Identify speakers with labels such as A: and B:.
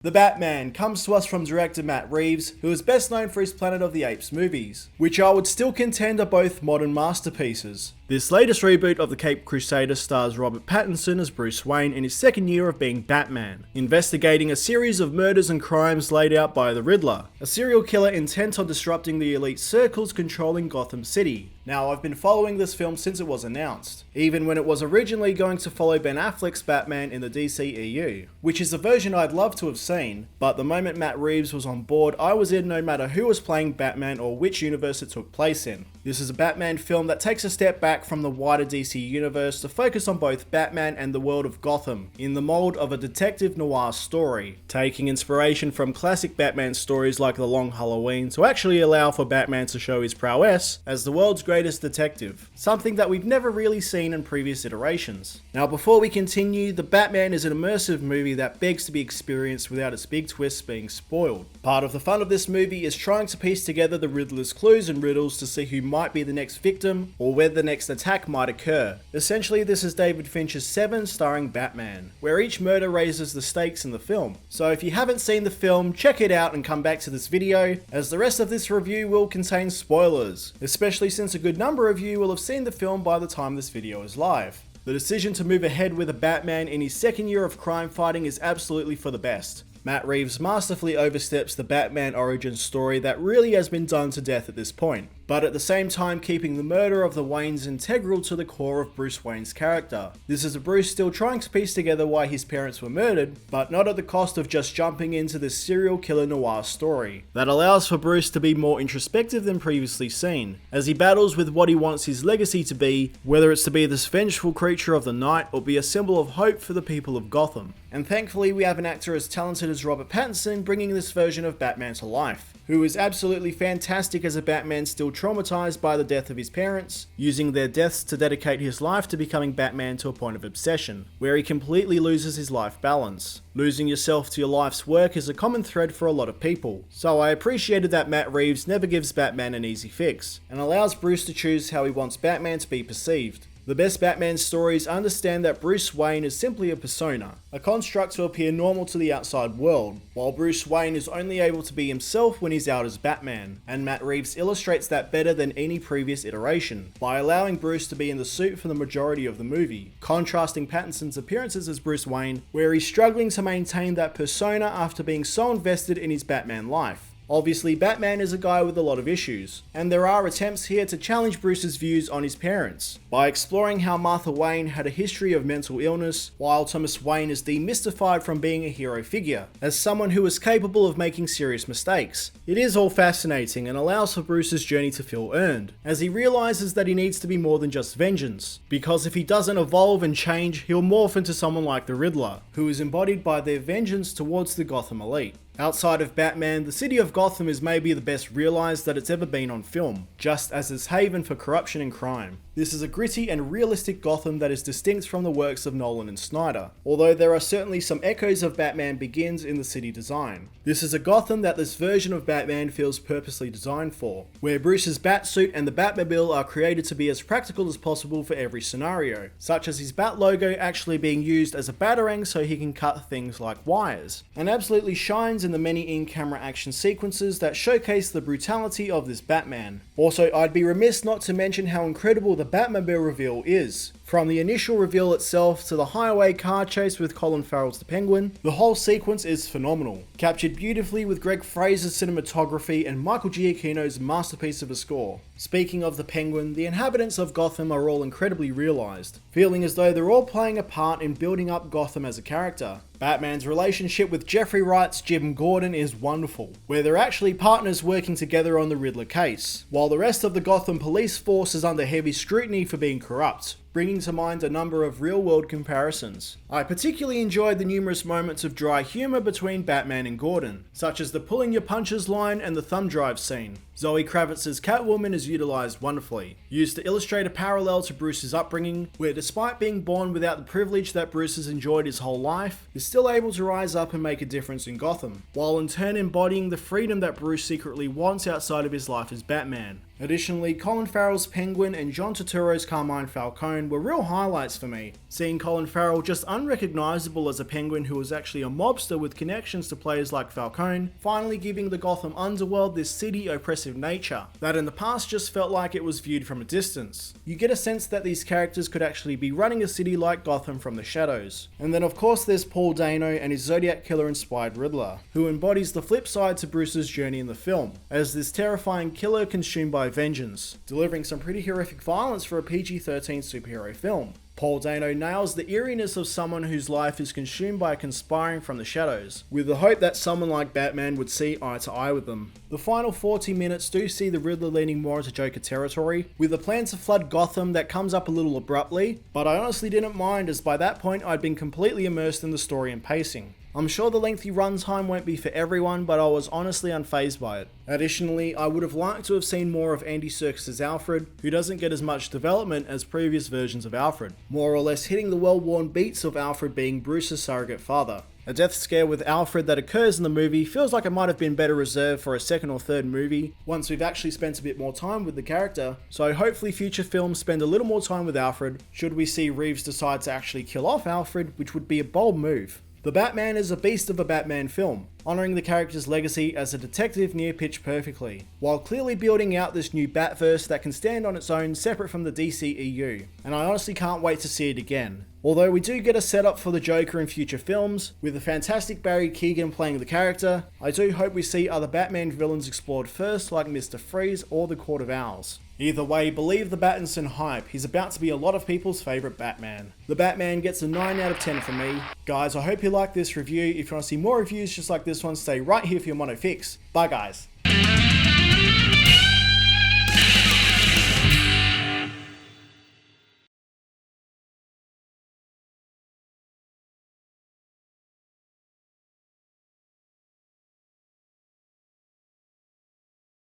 A: The Batman comes to us from director Matt Reeves, who is best known for his Planet of the Apes movies, which I would still contend are both modern masterpieces. This latest reboot of the Caped Crusader stars Robert Pattinson as Bruce Wayne in his second year of being Batman, investigating a series of murders and crimes laid out by the Riddler, a serial killer intent on disrupting the elite circles controlling Gotham City. Now, I've been following this film since it was announced, even when it was originally going to follow Ben Affleck's Batman in the DCEU, which is a version I'd love to have seen, but the moment Matt Reeves was on board, I was in no matter who was playing Batman or which universe it took place in. This is a Batman film that takes a step back from the wider DC universe to focus on both Batman and the world of Gotham, in the mold of a detective noir story, taking inspiration from classic Batman stories like The Long Halloween to actually allow for Batman to show his prowess as the world's greatest detective, something that we've never really seen in previous iterations. Now, before we continue, The Batman is an immersive movie that begs to be experienced without its big twists being spoiled. Part of the fun of this movie is trying to piece together the Riddler's clues and riddles to see who might be the next victim or where the next attack might occur. Essentially, this is David Fincher's Seven starring Batman, where each murder raises the stakes in the film. So if you haven't seen the film, check it out and come back to this video, as the rest of this review will contain spoilers, especially since a good number of you will have seen the film by the time this video is live. The decision to move ahead with a Batman in his second year of crime fighting is absolutely for the best. Matt Reeves masterfully oversteps the Batman origin story that really has been done to death at this point, but at the same time keeping the murder of the Waynes integral to the core of Bruce Wayne's character. This is a Bruce still trying to piece together why his parents were murdered, but not at the cost of just jumping into this serial killer noir story. That allows for Bruce to be more introspective than previously seen, as he battles with what he wants his legacy to be, whether it's to be this vengeful creature of the night or be a symbol of hope for the people of Gotham. And thankfully we have an actor as talented as Robert Pattinson bringing this version of Batman to life, who is absolutely fantastic as a Batman still traumatized by the death of his parents, using their deaths to dedicate his life to becoming Batman to a point of obsession, where he completely loses his life balance. Losing yourself to your life's work is a common thread for a lot of people, so I appreciated that Matt Reeves never gives Batman an easy fix, and allows Bruce to choose how he wants Batman to be perceived. The best Batman stories understand that Bruce Wayne is simply a persona, a construct to appear normal to the outside world, while Bruce Wayne is only able to be himself when he's out as Batman, and Matt Reeves illustrates that better than any previous iteration, by allowing Bruce to be in the suit for the majority of the movie, contrasting Pattinson's appearances as Bruce Wayne, where he's struggling to maintain that persona after being so invested in his Batman life. Obviously, Batman is a guy with a lot of issues, and there are attempts here to challenge Bruce's views on his parents, by exploring how Martha Wayne had a history of mental illness, while Thomas Wayne is demystified from being a hero figure, as someone who is capable of making serious mistakes. It is all fascinating and allows for Bruce's journey to feel earned, as he realizes that he needs to be more than just vengeance, because if he doesn't evolve and change, he'll morph into someone like the Riddler, who is embodied by their vengeance towards the Gotham elite. Outside of Batman, the city of Gotham is maybe the best realised that it's ever been on film, just as its haven for corruption and crime. This is a gritty and realistic Gotham that is distinct from the works of Nolan and Snyder, although there are certainly some echoes of Batman Begins in the city design. This is a Gotham that this version of Batman feels purposely designed for, where Bruce's Batsuit and the Batmobile are created to be as practical as possible for every scenario, such as his Bat logo actually being used as a batarang so he can cut things like wires, and absolutely shines in the many in-camera action sequences that showcase the brutality of this Batman. Also, I'd be remiss not to mention how incredible the Batmobile reveal is. From the initial reveal itself to the highway car chase with Colin Farrell's The Penguin, the whole sequence is phenomenal, captured beautifully with Greg Fraser's cinematography and Michael Giacchino's masterpiece of a score. Speaking of The Penguin, the inhabitants of Gotham are all incredibly realised, feeling as though they're all playing a part in building up Gotham as a character. Batman's relationship with Jeffrey Wright's Jim Gordon is wonderful, where they're actually partners working together on the Riddler case, while the rest of the Gotham police force is under heavy scrutiny for being corrupt, bringing to mind a number of real-world comparisons. I particularly enjoyed the numerous moments of dry humour between Batman and Gordon, such as the pulling your punches line and the thumb drive scene. Zoe Kravitz's Catwoman is utilised wonderfully, used to illustrate a parallel to Bruce's upbringing, where despite being born without the privilege that Bruce has enjoyed his whole life, is still able to rise up and make a difference in Gotham, while in turn embodying the freedom that Bruce secretly wants outside of his life as Batman. Additionally, Colin Farrell's Penguin and John Turturro's Carmine Falcone were real highlights for me. Seeing Colin Farrell just unrecognisable as a Penguin who was actually a mobster with connections to players like Falcone, finally giving the Gotham underworld this seedy, oppressive nature that in the past just felt like it was viewed from a distance. You get a sense that these characters could actually be running a city like Gotham from the shadows. And then of course there's Paul Dano and his Zodiac Killer inspired Riddler, who embodies the flip side to Bruce's journey in the film, as this terrifying killer consumed by vengeance, delivering some pretty horrific violence for a PG-13 superhero film. Paul Dano nails the eeriness of someone whose life is consumed by conspiring from the shadows, with the hope that someone like Batman would see eye to eye with them. The final 40 minutes do see the Riddler leaning more into Joker territory, with a plan to flood Gotham that comes up a little abruptly, but I honestly didn't mind as by that point I'd been completely immersed in the story and pacing. I'm sure the lengthy runtime won't be for everyone, but I was honestly unfazed by it. Additionally, I would have liked to have seen more of Andy Serkis' Alfred, who doesn't get as much development as previous versions of Alfred, more or less hitting the well-worn beats of Alfred being Bruce's surrogate father. A death scare with Alfred that occurs in the movie feels like it might have been better reserved for a second or third movie, once we've actually spent a bit more time with the character, so hopefully future films spend a little more time with Alfred, should we see Reeves decide to actually kill off Alfred, which would be a bold move. The Batman is a beast of a Batman film, honouring the character's legacy as a detective near pitch perfectly, while clearly building out this new Batverse that can stand on its own separate from the DCEU, and I honestly can't wait to see it again. Although we do get a setup for the Joker in future films, with the fantastic Barry Keoghan playing the character, I do hope we see other Batman villains explored first like Mr. Freeze or the Court of Owls. Either way, believe the Pattinson hype, he's about to be a lot of people's favourite Batman. The Batman gets a 9 out of 10 from me. Guys, I hope you like this review. If you want to see more reviews just like this one, stay right here for your Mono Fix. Bye guys.